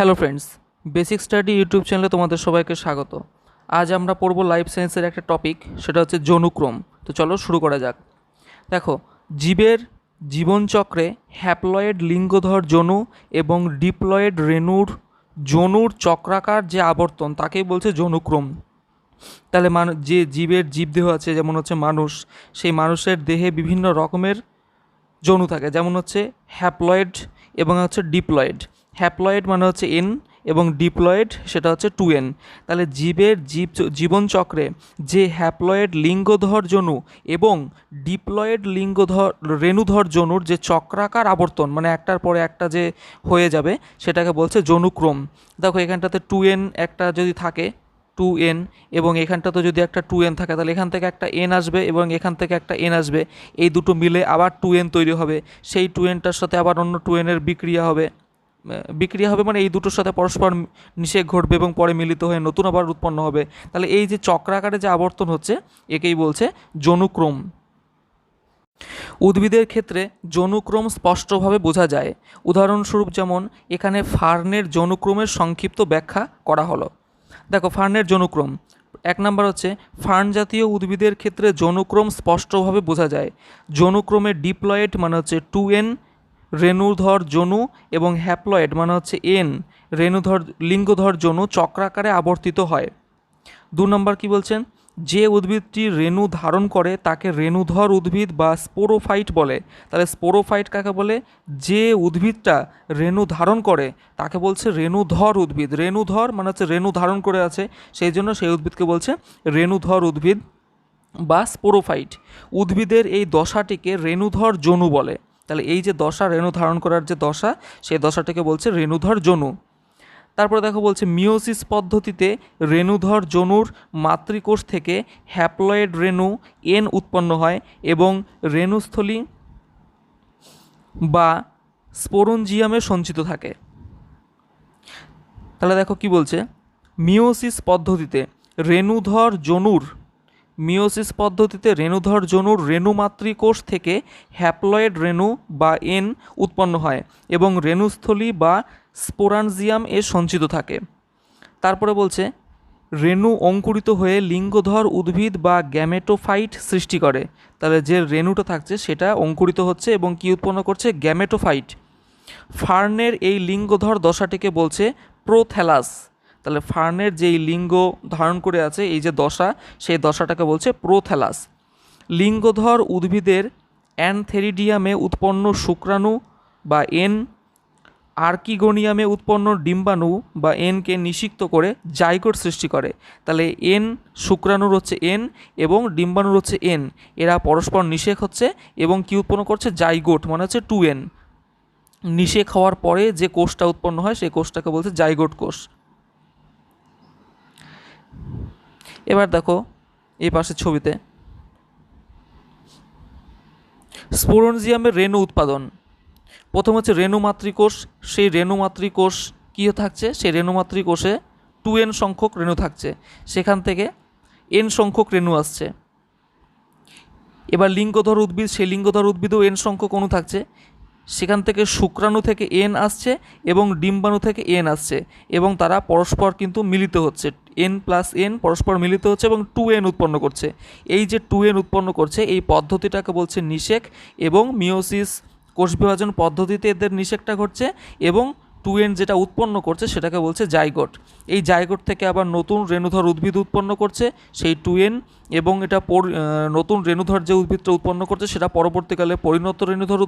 Hello friends, basic study YouTube চ্যানেলে তোমাদের সবাইকে স্বাগত। আজ আমরা পড়ব লাইফ সায়েন্সের একটা টপিক, সেটা হচ্ছে যৌনক্রম। তো চলো শুরু করা যাক। দেখো, জীবের জীবনচক্রে হ্যাপ্লয়েড লিঙ্গধর যৌন এবং ডিপ্লয়েড যৌনুর চক্রাকার যে আবর্তন তাকেই বলছে যৌনক্রম। তাহলে যে জীবদেহ আছে, যেমন হচ্ছে মানুষ, সেই মানুষের দেহে বিভিন্ন রকমের যৌন থাকে, যেমন হচ্ছে হ্যাপ্লয়েড এবং হচ্ছে ডিপ্লয়েড। হ্যাপ্লয়েড মানে হচ্ছে এন এবং ডিপ্লয়েড সেটা হচ্ছে 2n। তাহলে জীবনচক্রে যে হ্যাপ্লয়েড লিঙ্গধর যৌন এবং ডিপ্লয়েড রেণুধর যৌনুর যে চক্রাকার আবর্তন, মানে একটার পরে একটা যে হয়ে যাবে, সেটাকে বলছে যৌনক্রম। দেখো, এখানটাতে 2n একটা যদি থাকে 2n, এবং এখানটাতে যদি একটা 2n থাকে, তাহলে এখান থেকে একটা n আসবে এবং এখান থেকে একটা n আসবে, এই দুটো মিলে আবার 2n তৈরি হবে। সেই 2nটার সাথে আবার অন্য 2n-এর বিক্রিয়া হবে মানে এই দুটোর সাথে পরস্পর নিষেক ঘটবে এবং পরে মিলিত হয়ে নতুন আবার উৎপন্ন হবে। তাহলে এই যে চক্রাকারে যে আবর্তন হচ্ছে, একেই বলছে যৌনক্রম। উদ্ভিদের ক্ষেত্রে যৌনক্রম স্পষ্টভাবে বোঝা যায়। উদাহরণস্বরূপ যেমন এখানে ফার্নের যৌনক্রমের সংক্ষিপ্ত ব্যাখ্যা করা হলো। দেখো, ফার্নের যৌনক্রম 1 নাম্বার হচ্ছে, ফার্ন জাতীয় উদ্ভিদের ক্ষেত্রে যৌনক্রম স্পষ্টভাবে বোঝা যায়। যৌনক্রমের ডিপ্লয়েড মানে হচ্ছে 2n রেণুধর যৌন এবং হ্যাপ্লয়েড মানে হচ্ছে n লিঙ্গধর যৌন চক্রাকারে আবর্তিত হয়। 2 নম্বর কি বলছেন, যে উদ্ভিদটি রেণু ধারণ করে তাকে রেণুধর উদ্ভিদ বা স্পোরোফাইট বলে। তাহলে স্পোরোফাইট কাকে বলে? যে উদ্ভিদটা রেণু ধারণ করে তাকে বলছে রেণুধর উদ্ভিদ। রেণুধর মানে হচ্ছে রেণু ধারণ করে আছে, সেই জন্য সেই উদ্ভিদকে বলছে রেণুধর উদ্ভিদ বা স্পোরোফাইট। উদ্ভিদের এই দশাটিকে রেণুধর যৌন বলে। তাহলে এই যে দশা, রেণু ধারণ করার যে দশা, সেই দশাটিকে বলছে রেণুধর যৌন। তারপরে দেখো বলছে, মিওসিস পদ্ধতিতে রেণুধর যৌনুর মাতৃকোষ থেকে হ্যাপ্লয়েড রেণু এন উৎপন্ন হয় এবং রেণুস্থলী বা স্পোরঞ্জিয়ামে সঞ্চিত থাকে। তাহলে দেখো কি বলছে, মিওসিস পদ্ধতিতে রেণুধর যৌনুর রেণু মাতৃকোষ থেকে হ্যাপ্লয়েড রেণু বা এন উৎপন্ন হয় এবং রেণুস্থলী বা স্পোরাঞ্জিয়াম এ সঞ্চিত থাকে। তারপরে বলছে, রেণু অঙ্কুরিত হয়ে লিঙ্গধর উদ্ভিদ বা গ্যামেটোফাইট সৃষ্টি করে। তাহলে যে রেণুটা থাকছে সেটা অঙ্কুরিত হচ্ছে এবং কি উৎপন্ন করছে? গ্যামেটোফাইট। ফার্নের এই লিঙ্গধর দশাটিকে বলছে প্রোথ্যালাস। তাহলে ফার্নের যেই লিঙ্গ ধারণ করে আছে, এই যে দশা, সেই দশাটাকে বলছে প্রোথ্যালাস। লিঙ্গধর উদ্ভিদের অ্যানথেরিডিয়ামে উৎপন্ন শুক্রাণু বা এন আর্কিগোনিয়ামে উৎপন্ন ডিম্বাণু বা এনকে নিষিক্ত করে জাইগোট সৃষ্টি করে। তাহলে এন, শুক্রাণুর হচ্ছে এন এবং ডিম্বাণুর হচ্ছে এন, এরা পরস্পর নিষেক হচ্ছে এবং কি উৎপন্ন করছে? জাইগোট মানে হচ্ছে 2n। নিষেক হওয়ার পরে যে কোষটা উৎপন্ন হয় সেই কোষটাকে বলছে জাইগোট কোষ। এবার দেখো এই পাশের ছবিতে স্পোরঞ্জিয়ামের রেণু উৎপাদন। প্রথম হচ্ছে রেণু মাতৃকোষ। সেই রেণু মাতৃকোষ কী থাকছে? সেই রেণু মাতৃকোষে 2n সংখ্যক রেণু থাকছে, সেখান থেকে n সংখ্যক রেণু আসছে। এবার লিঙ্গধর উদ্ভিদ, সেই লিঙ্গধর উদ্ভিদেও n সংখ্যক অণু থাকছে, সেখান থেকে শুক্রাণু থেকে n আসছে এবং ডিম্বাণু থেকে n আসছে এবং তারা পরস্পর কিন্তু মিলিত হচ্ছে, n প্লাস n পরস্পর মিলিত হচ্ছে এবং 2n উৎপন্ন করছে। এই যে 2n উৎপন্ন করছে, এই পদ্ধতিটাকে বলছে নিষেক এবং মিওসিস কোষ বিভাজন পদ্ধতিতে এদের নিষেকটা ঘটছে এবং 2n যেটা উৎপন্ন করছে সেটাকে বলছে জাইগোট। এই জাইগোট থেকে আবার নতুন রেণুধর উদ্ভিদ উৎপন্ন করছে সেই 2n, এবং এটা নতুন রেণুধর যে উদ্ভিদটা উৎপন্ন করছে সেটা পরবর্তীকালে পরিণত রেণুধর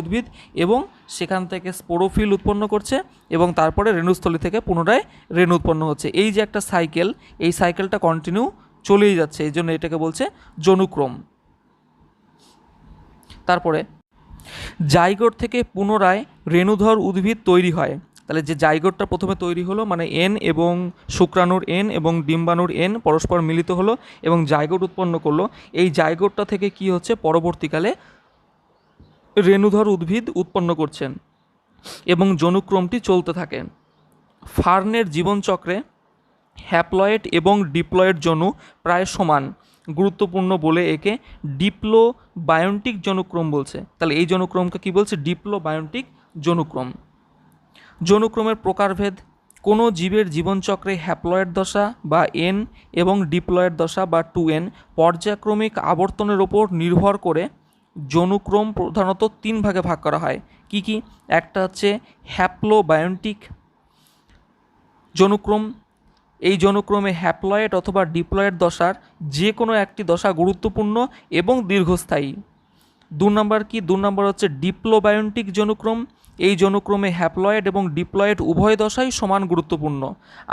উদ্ভিদ, এবং সেখান থেকে স্পোরোফিল উৎপন্ন করছে এবং তারপরে রেণুস্থলী থেকে পুনরায় রেণু উৎপন্ন হচ্ছে। এই যে একটা সাইকেল, এই সাইকেলটা কন্টিনিউ চলেই যাচ্ছে, এই জন্য এটাকে বলছে যৌনক্রম। তারপরে জাইগোট থেকে পুনরায় রেণুধর উদ্ভিদ তৈরি হয়। তাহলে যে জাইগোটটা প্রথমে তৈরি হলো, মানে এন এবং শুক্রাণুর এন এবং ডিম্বাণুর এন পরস্পর মিলিত হলো এবং জাইগোট উৎপন্ন করলো। এই জাইগোটটা থেকে কি হচ্ছে? পরবর্তীকালে রেণুধর উদ্ভিদ উৎপন্ন করছেন এবং যৌনক্রমটি চলতে থাকে। ফার্নের জীবনচক্রে হ্যাপ্লয়েড এবং ডিপ্লয়েড যৌন প্রায় সমান, গুরুত্বপূর্ণ বলে একে ডিপ্লোবায়োন্টিক যৌনক্রম বলছে। তাহলে এই যৌনক্রমকে কি বলছে? ডিপ্লোবায়োন্টিক যৌনক্রম। যৌনক্রমের প্রকারভেদ, কোনো জীবের জীবনচক্রে হ্যাপ্লয়েড দশা বা এন এবং ডিপ্লয়েড দশা বা 2n পর্যায়ক্রমিক আবর্তনের ওপর নির্ভর করে যৌনক্রম প্রধানত 3 ভাগে ভাগ করা হয়। কি কি? একটা হচ্ছে হ্যাপ্লোবায়োন্টিক যৌনক্রম। এই যৌনক্রমে হ্যাপ্লয়েড অথবা ডিপ্লয়েড দশার যে কোনো একটি দশা গুরুত্বপূর্ণ এবং দীর্ঘস্থায়ী। 2 নম্বর কি? 2 নম্বর হচ্ছে ডিপ্লোবায়োন্টিক যৌনক্রম। এই যৌনক্রমে হ্যাপ্লয়েড এবং ডিপ্লয়েড উভয় দশাই সমান গুরুত্বপূর্ণ।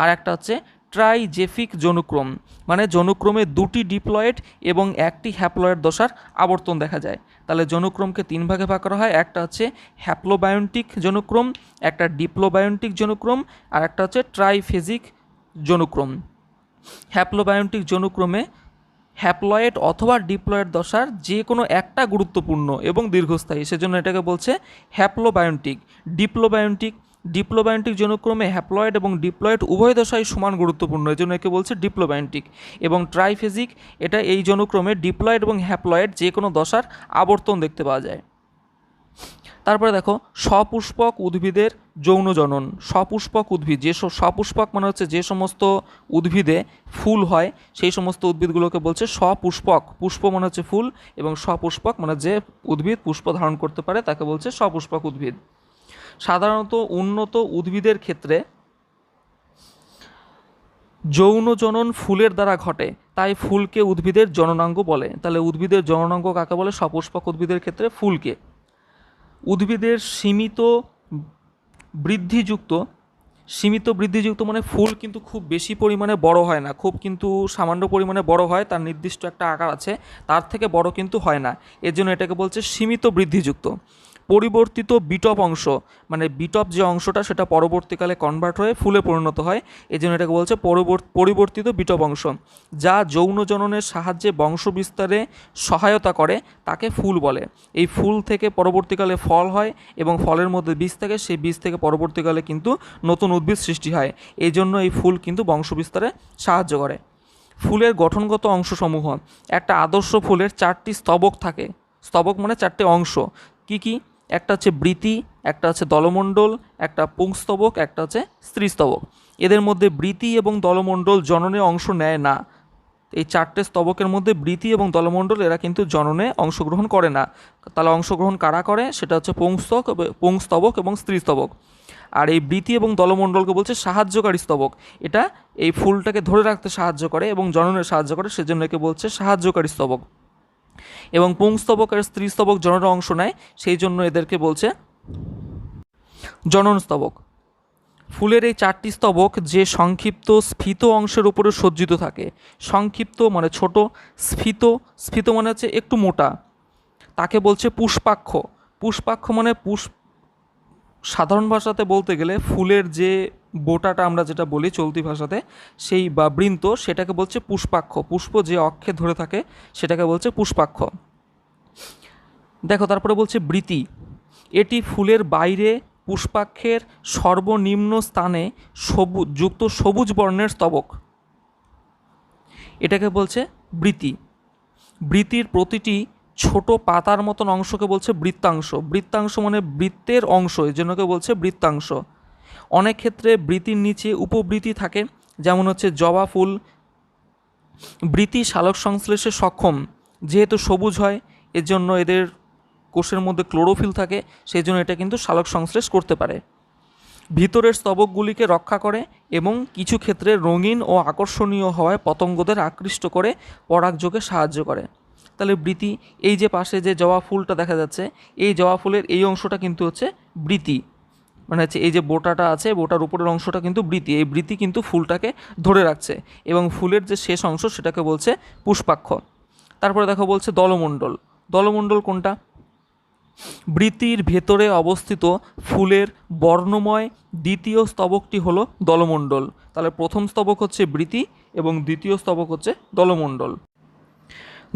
আর একটা হচ্ছে ট্রাইজেফিক যৌনক্রম, মানে যৌনক্রমে 2টি ডিপ্লয়েড এবং 1টি হ্যাপ্লয়েড দশার আবর্তন দেখা যায়। তাহলে যৌনক্রমকে 3 ভাগে ভাগ করা হয়। একটা হচ্ছে হ্যাপ্লোবায়োন্টিক যৌনক্রম, একটা ডিপ্লোবায়োন্টিক যৌনক্রম, আর একটা হচ্ছে ট্রাইফেজিক যৌনক্রম। হ্যাপ্লোবায়োন্টিক যৌনক্রমে হ্যাপ্লয়েড অথবা ডিপ্লয়েড দশার যে কোনো একটা গুরুত্বপূর্ণ এবং দীর্ঘস্থায়ী, সেজন্য এটাকে বলছে হ্যাপ্লোবায়োন্টিক। ডিপ্লোবায়োন্টিক যৌনক্রমে হ্যাপ্লয়েড এবং ডিপ্লয়েড উভয় দশাই সমান গুরুত্বপূর্ণ, এই জন্য একে বলছে ডিপ্লোবায়োন্টিক। এবং ট্রাইফেজিক, এটা এই যৌনক্রমে ডিপ্লয়েড এবং হ্যাপ্লয়েড যে কোনো দশার আবর্তন দেখতে পাওয়া যায়। তারপরে দেখো সপুষ্পক উদ্ভিদের যৌন জনন। সপুষ্পক উদ্ভিদ, যে সপুষ্পক মানে হচ্ছে যে সমস্ত উদ্ভিদে ফুল হয় সেই সমস্ত উদ্ভিদগুলোকে বলছে সপুষ্পক। পুষ্প মানে হচ্ছে ফুল, এবং সপুষ্পক মানে যে উদ্ভিদ পুষ্প ধারণ করতে পারে তাকে বলছে সপুষ্পক উদ্ভিদ। সাধারণত উন্নত উদ্ভিদের ক্ষেত্রে যৌন জনন ফুলের দ্বারা ঘটে, তাই ফুলকে উদ্ভিদের জননাঙ্গ বলে। তাহলে উদ্ভিদের জননাঙ্গ কাকে বলে? সপুষ্পক উদ্ভিদের ক্ষেত্রে ফুলকে। উদ্ভিদের সীমিত বৃদ্ধিযুক্ত মানে ফুল কিন্তু খুব বেশি পরিমাণে বড় হয় না, খুব কিন্তু সামান্য পরিমাণে বড় হয়, তার নির্দিষ্ট একটা আকার আছে, তার থেকে বড় কিন্তু হয় না, এর জন্য এটাকে বলছে সীমিত বৃদ্ধিযুক্ত। পরিবর্তিত বিটপ অংশ, মানে বিটপ যে অংশটা সেটা পরবর্তীকালে কনভার্ট হয়ে ফুলে পরিণত হয়, এই জন্য এটাকে বলছে পরিবর্তিত বিটপ অংশ, যা যৌন জননের সাহায্যে বংশ বিস্তারে সহায়তা করে তাকে ফুল বলে। এই ফুল থেকে পরবর্তীকালে ফল হয় এবং ফলের মধ্যে বীজ থাকে, সেই বীজ থেকে পরবর্তীকালে কিন্তু নতুন উদ্ভিদ সৃষ্টি হয়, এই জন্য এই ফুল কিন্তু বংশ বিস্তারে সাহায্য করে। ফুলের গঠনগত অংশসমূহ। একটা আদর্শ ফুলের 4টি স্তবক থাকে। স্তবক মানে 4টে অংশ। কি কি? একটা হচ্ছে বৃতি, একটা হচ্ছে দলমণ্ডল, একটা পুংস্তবক, একটা হচ্ছে স্ত্রীস্তবক। এদের মধ্যে বৃতি এবং দলমণ্ডল জননে অংশ নেয় না। এই 4টে স্তবকের মধ্যে বৃতি এবং দলমণ্ডল এরা কিন্তু জননে অংশগ্রহণ করে না। তাহলে অংশগ্রহণ কারা করে? সেটা হচ্ছে পুংস্তবক এবং স্ত্রীস্তবক। আর এই বৃতি এবং দলমণ্ডলকে বলছে সাহায্যকারী স্তবক। এটা এই ফুলটাকে ধরে রাখতে সাহায্য করে এবং জননে সাহায্য করে, সেজন্য একে বলছে সাহায্যকারী স্তবক। এবং পুংস্তবক আর স্ত্রীস্তবক জননে অংশ নেয়, সেই জন্য এদেরকে বলছে জনন স্তবক। ফুলের এই 4টি স্তবক যে সংক্ষিপ্ত স্ফীত অংশের উপরে সজ্জিত থাকে। সংক্ষিপ্ত মানে ছোট, স্ফীত মানে হচ্ছে একটু মোটা, তাকে বলছে পুষ্পাক্ষ। পুষ্পাক্ষ মানে সাধারণ ভাষাতে বলতে গেলে ফুলের যে বোটাটা আমরা যেটা বলি চলতি ভাষাতে, সেই বা বৃন্ত, সেটাকে বলছে পুষ্পাক্ষ। পুষ্প যে অক্ষে ধরে থাকে সেটাকে বলছে পুষ্পাক্ষ। দেখো তারপরে বলছে বৃতি। এটি ফুলের বাইরে পুষ্পাক্ষের সর্বনিম্ন স্থানে সবুজ বর্ণের স্তবক, এটাকে বলছে বৃতি। বৃতির প্রতিটি ছোট পাতার মতন অংশকে বলছে বৃত্তাংশ। বৃত্তাংশ মানে বৃত্তের অংশ, এই জন্যকে বলছে বৃত্তাংশ। অনেক ক্ষেত্রে বৃতির নিচে উপবৃতি থাকে, যেমন হচ্ছে জবা ফুল। বৃতি সালোক সংশ্লেষে সক্ষম, যেহেতু সবুজ হয় এর জন্য এদের কোষের মধ্যে ক্লোরোফিল থাকে, সেই জন্য এটা কিন্তু সালোক সংশ্লেষ করতে পারে। ভিতরের স্তবকগুলিকে রক্ষা করে এবং কিছু ক্ষেত্রে রঙিন ও আকর্ষণীয় হওয়ায় পতঙ্গদের আকৃষ্ট করে পরাগযোগে সাহায্য করে। তাহলে বৃতি, এই যে পাশে যে জবা ফুলটা দেখা যাচ্ছে, এই জবা ফুলের এই অংশটা কিন্তু হচ্ছে বৃতি, মানে হচ্ছে এই যে বোটাটা আছে, বোটার উপরের অংশটা কিন্তু বৃতি। এই বৃতি কিন্তু ফুলটাকে ধরে রাখছে, এবং ফুলের যে শেষ অংশ সেটাকে বলছে পুষ্পাক্ষ। তারপরে দেখো বলছে দলমণ্ডল। দলমণ্ডল কোনটা? বৃতির ভেতরে অবস্থিত ফুলের বর্ণময় দ্বিতীয় স্তবকটি হলো দলমণ্ডল। তাহলে প্রথম স্তবক হচ্ছে বৃতি এবং দ্বিতীয় স্তবক হচ্ছে দলমণ্ডল।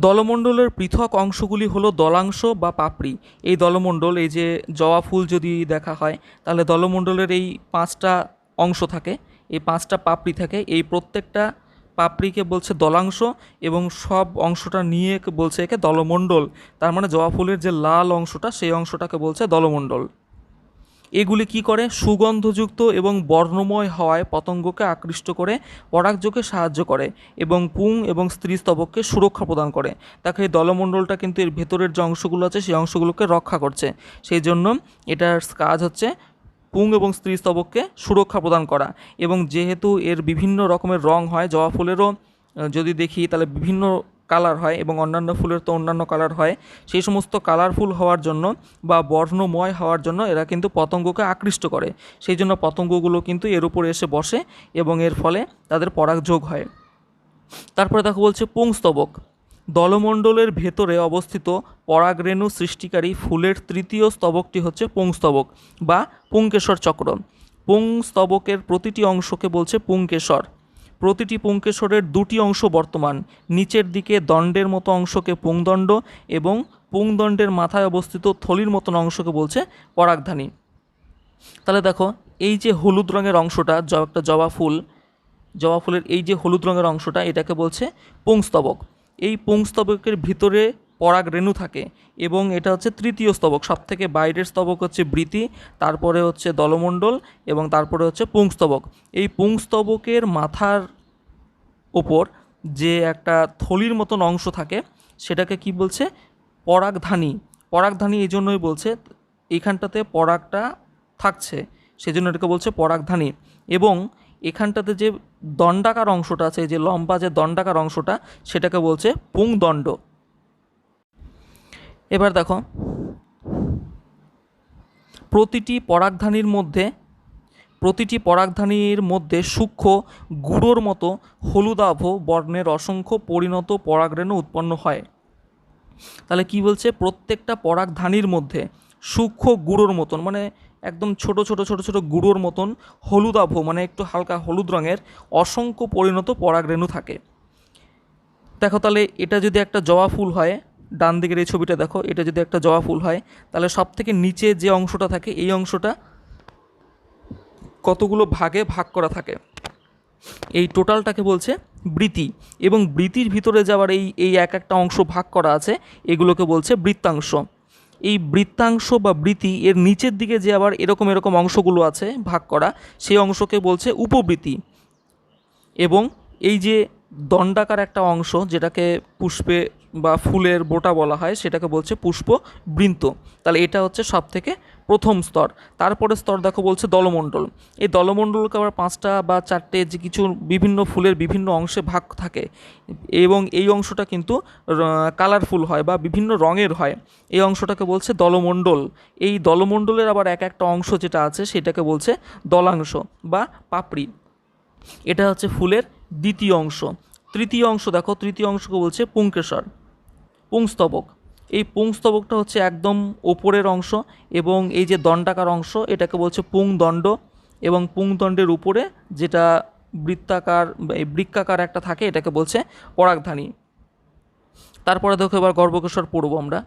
দলমণ্ডলের পৃথক অংশগুলি হলো দলাংশ বা পাপড়ি। এই দলমণ্ডল, এই যে জবা ফুল যদি দেখা হয় তাহলে দলমণ্ডলের এই 5টা অংশ থাকে, এই 5টা পাপড়ি থাকে, এই প্রত্যেকটা পাপড়িকে বলছে দলাংশ এবং সব অংশটা নিয়ে বলছে একে দলমণ্ডল। তার মানে জবা ফুলের যে লাল অংশটা সেই অংশটাকে বলছে দলমণ্ডল। এগুলি কি করে? সুগন্ধযুক্ত এবং বর্ণময় হওয়ায় পতঙ্গকে আকৃষ্ট করে পরাগযোগে সাহায্য করে এবং পুং এবং স্ত্রীস্তবককে সুরক্ষা প্রদান করে। দেখো এই দলমণ্ডলটা কিন্তু এর ভেতরের যে অংশগুলো আছে সেই অংশগুলোকে রক্ষা করছে, সেই জন্য এটার কাজ হচ্ছে পুং এবং স্ত্রীস্তবককে সুরক্ষা প্রদান করা। এবং যেহেতু এর বিভিন্ন রকমের রং হয়, জবা ফুলেরও যদি দেখি তাহলে বিভিন্ন কালার হয় এবং অন্যান্য ফুলের তো অন্যান্য কালার হয়, সেই সমস্ত কালারফুল হওয়ার জন্য বা বর্ণময় হওয়ার জন্য এরা কিন্তু পতঙ্গকে আকৃষ্ট করে, সেই জন্য পতঙ্গগুলো কিন্তু এর উপরে এসে বসে এবং এর ফলে তাদের পরাগযোগ হয়। তারপরে দেখো বলছে পুংস্তবক। দলমণ্ডলের ভেতরে অবস্থিত পরাগরেণু সৃষ্টিকারী ফুলের তৃতীয় স্তবকটি হচ্ছে পুংস্তবক বা পুংকেশর চক্র। পুংস্তবকের প্রতিটি অংশকে বলছে পুংকেশর। প্রতিটি পুংকেশরের দুটি অংশ বর্তমান, নিচের দিকে দণ্ডের মতো অংশকে পুংদণ্ড এবং পুংদণ্ডের মাথায় অবস্থিত থলির মতন অংশকে বলছে পরাগধানী। তাহলে দেখো এই যে হলুদ রঙের অংশটা, একটা জবা ফুলের এই যে হলুদ রঙের অংশটা, এটাকে বলছে পুংস্তবক। এই পুংস্তবকের ভিতরে পরাগরেণু থাকে এবং এটা হচ্ছে তৃতীয় স্তবক। সবথেকে বাইরের স্তবক হচ্ছে বৃতি, তারপরে হচ্ছে দলমণ্ডল এবং তারপরে হচ্ছে পুংস্তবক। এই পুংস্তবকের মাথার ওপর যে একটা থলির মতন অংশ থাকে সেটাকে কি বলছে? পরাগধানী। পরাগধানী এই জন্যই বলছে এইখানটাতে পরাগটা থাকছে, সেজন্য এটাকে বলছে পরাগধানী। এবং এখানটাতে যে দণ্ডাকার অংশটা আছে, যে লম্বা যে দণ্ডাকার অংশটা, সেটাকে বলছে পুংদণ্ড। এবার দেখো প্রতিটি পরাগধানীর মধ্যে সূক্ষ্ম গুঁড়োর মতো হলুদাভ বর্ণের অসংখ্য পরিণত পরাগরেণু উৎপন্ন হয়। তাহলে কি বলছে? প্রত্যেকটা পরাগধানীর মধ্যে সূক্ষ্ম গুঁড়োর মতন, মানে একদম ছোট ছোট ছোট ছোট গুঁড়োর মতন হলুদাভ, মানে একটু হালকা হলুদ রঙের অসংখ্য পরিণত পরাগরেণু থাকে। দেখো তাহলে এটা যদি একটা জবা ফুল হয়, ডান দিকের এই ছবিটা দেখো, এটা যদি একটা জবা ফুল হয় তাহলে সব থেকে নিচে যে অংশটা থাকে এই অংশটা কতগুলো ভাগে ভাগ করা থাকে, এই টোটালটাকে বলছে বৃতি। এবং বৃতির ভিতরে যাওয়ার এই এক একটা অংশ ভাগ করা আছে, এগুলোকে বলছে বৃত্তাংশ। এই বৃত্তাংশ বা বৃতি এর নিচের দিকে যে আবার এরকম এরকম অংশগুলো আছে ভাগ করা, সেই অংশকে বলছে উপবৃতি। এবং এই যে দণ্ডাকার একটা অংশ যেটাকে পুষ্পে বা ফুলের বোটা বলা হয়, সেটাকে বলছে পুষ্পবৃন্ত। তাহলে এটা হচ্ছে সব থেকে প্রথম স্তর। তারপরে স্তর দেখো বলছে দলমণ্ডল। এই দলমণ্ডলকে আবার 5টা বা 4টে যে কিছু বিভিন্ন ফুলের বিভিন্ন অংশে ভাগ থাকে এবং এই অংশটা কিন্তু কালারফুল হয় বা বিভিন্ন রঙের হয়, এই অংশটাকে বলছে দলমণ্ডল। এই দলমণ্ডলের আবার এক একটা অংশ যেটা আছে সেটাকে বলছে দলাংশ বা পাপড়ি। এটা হচ্ছে ফুলের দ্বিতীয় অংশ। তৃতীয় অংশ দেখো, তৃতীয় অংশকে বলছে পুংকেশর, পুংস্তবক। এই পুংস্তবকটা হচ্ছে একদম ওপরের অংশ এবং এই যে দণ্ডাকার অংশ এটাকে বলছে পুংদণ্ড এবং পুংদণ্ডের উপরে যেটা বৃক্কাকার একটা থাকে এটাকে বলছে পরাগধানী। তারপরে দেখো এবার গর্ভকেশর পড়ব আমরা।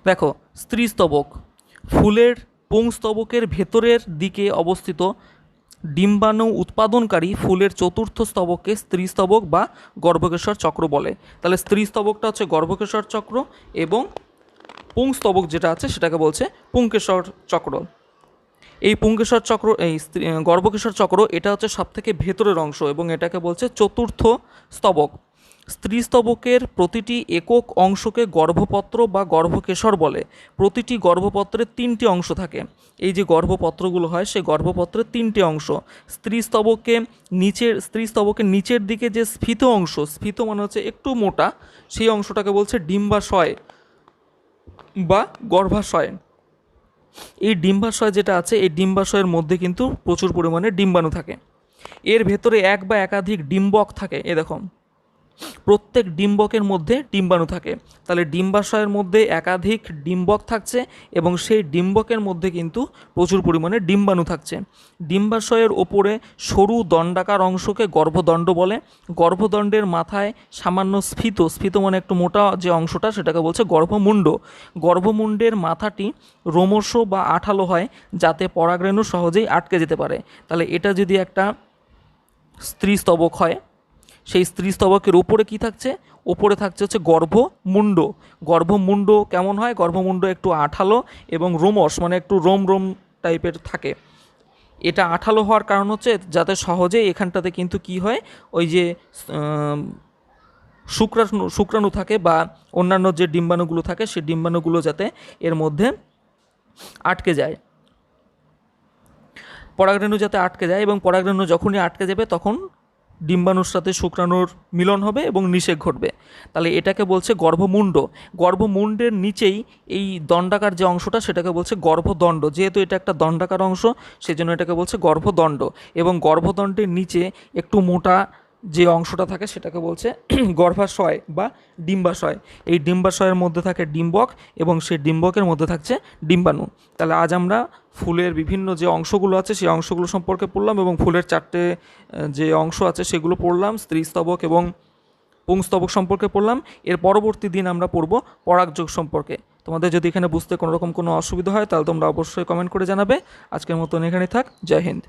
দেখো স্ত্রীস্তবক। ফুলের পুংস্তবকের ভেতরের দিকে অবস্থিত ডিম্বাণু উৎপাদনকারী ফুলের চতুর্থ স্তবককে স্ত্রীস্তবক বা গর্ভকেশর চক্র বলে। তাহলে স্ত্রীস্তবকটা হচ্ছে গর্ভকেশর চক্র এবং পুংস্তবক যেটা আছে সেটাকে বলছে পুংকেশর চক্র। এই পুংকেশর চক্র, এই গর্ভকেশর চক্র, এটা হচ্ছে সবথেকে ভেতরের অংশ এবং এটাকে বলছে চতুর্থ স্তবক। স্ত্রীস্তবকের প্রতিটি একক অংশকে গর্ভপত্র বা গর্ভকেশর বলে। প্রতিটি গর্ভপত্রের 3টি অংশ থাকে। এই যে গর্ভপত্রগুলো হয় সেই গর্ভপত্রের 3টে অংশ। স্ত্রীস্তবকের নিচের দিকে যে স্ফীত অংশ, স্ফীত মানে হচ্ছে একটু মোটা, সেই অংশটাকে বলছে ডিম্বাশয় বা গর্ভাশয়। এই ডিম্বাশয় যেটা আছে এই ডিম্বাশয়ের মধ্যে কিন্তু প্রচুর পরিমাণে ডিম্বাণু থাকে। এর ভেতরে এক বা একাধিক ডিম্বক থাকে। এ দেখো প্রত্যেক ডিম্বকের মধ্যে ডিম্বাণু থাকে। তাহলে ডিম্বাশয়ের মধ্যে একাধিক ডিম্বক থাকছে এবং সেই ডিম্বকের মধ্যে কিন্তু প্রচুর পরিমাণে ডিম্বাণু থাকছে। ডিম্বাশয়ের ওপরে সরু দণ্ডাকার অংশকে গর্ভদণ্ড বলে। গর্ভদণ্ডের মাথায় সামান্য স্ফীত মানে একটু মোটা যে অংশটা সেটাকে বলছে গর্ভমুণ্ড। গর্ভমুণ্ডের মাথাটি রোমশ বা আঠালো হয় যাতে পরাগরেণু সহজেই আটকে যেতে পারে। তাহলে এটা যদি একটা স্ত্রীস্তবক হয়, সেই স্ত্রীস্তবকের উপরে কি থাকছে? ওপরে থাকছে হচ্ছে গর্ভমুণ্ড। গর্ভমুণ্ড কেমন হয়? গর্ভমুণ্ড একটু আঠালো এবং রোমশ, মানে একটু রোম রোম টাইপের থাকে। এটা আঠালো হওয়ার কারণ হচ্ছে যাতে সহজেই এখানটাতে কিন্তু কি হয়, ওই যে শুক্রাণু থাকে বা অন্যান্য যে ডিম্বাণুগুলো থাকে, সেই ডিম্বাণুগুলো যাতে এর মধ্যে আটকে যায়, পরাগরেণু যাতে আটকে যায়, এবং পরাগরেণু যখনই আটকে যাবে তখন ডিম্বাণুর সাথে শুক্রাণুর মিলন হবে এবং নিষেক ঘটবে। তাহলে এটাকে বলছে গর্ভমুণ্ড। গর্ভমুণ্ডের নিচেই এই দণ্ডাকার যে অংশটা সেটাকে বলছে গর্ভদণ্ড। যেহেতু এটা একটা দণ্ডাকার অংশ, সেজন্য এটাকে বলছে গর্ভদণ্ড। এবং গর্ভদণ্ডের নিচে একটু মোটা যে অংশটা থাকে সেটাকে বলছে গর্ভাশয় বা ডিম্বাশয়। এই ডিম্বাশয়ের মধ্যে থাকে ডিম্বক এবং সেই ডিম্বকের মধ্যে থাকছে ডিম্বাণু। তাহলে আজ আমরা ফুলের বিভিন্ন যে অংশগুলো আছে সেই অংশগুলো সম্পর্কে পড়লাম, এবং ফুলের 4টে যে অংশ আছে সেগুলো পড়লাম, স্ত্রীস্তবক এবং পুংস্তবক সম্পর্কে পড়লাম। এর পরবর্তী দিন আমরা পড়ব পরাগযোগ সম্পর্কে। তোমাদের যদি এখানে বুঝতে কোনো রকম কোনো অসুবিধা হয় তাহলে তোমরা অবশ্যই কমেন্ট করে জানাবে। আজকের মতন এখানেই থাক। জয় হিন্দ।